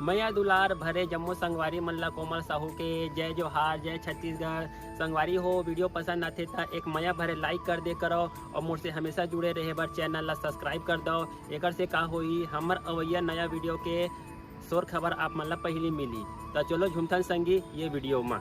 मैया दुलार भरे जम्मू संगवारी मल्ला कोमल साहू के जय जोहार, जय छत्तीसगढ़। संगवारी हो वीडियो पसंद आते था एक मैया भरे लाइक कर दे करो और मुझसे हमेशा जुड़े रहे बर चैनल ला सब्सक्राइब कर दो। एक से का होई हमर अवैया नया वीडियो के शोर खबर आप मन ला पहली मिली। तो चलो झुमथन संगी ये वीडियो में।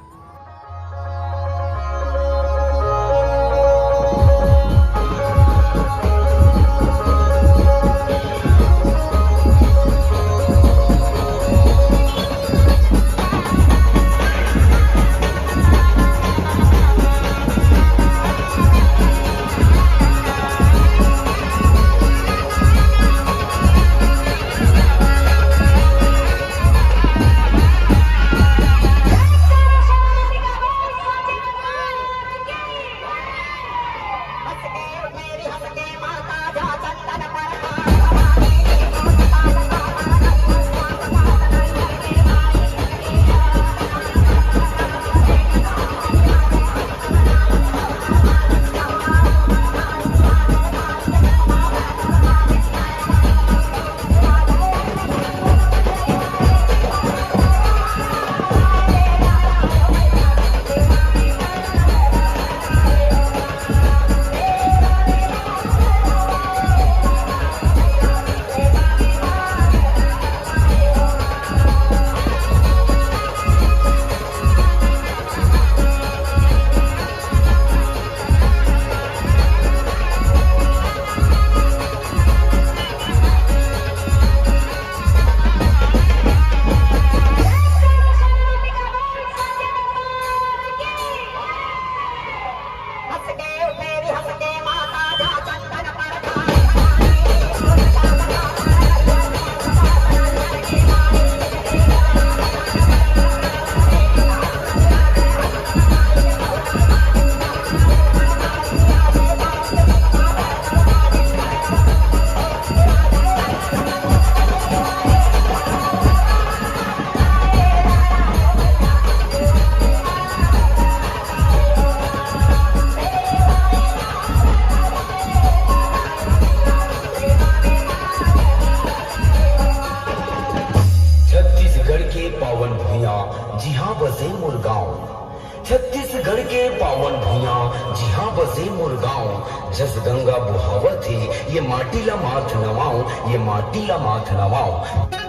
पावन भूया जी हाँ बसे मुरगांव। छत्तीसगढ़ के पावन भूया जी हाँ बसे मुरगांव। जस गंगा बुहावत है ये माटी ला माथ नवाओ, ये माटी ला माथ नवाओ।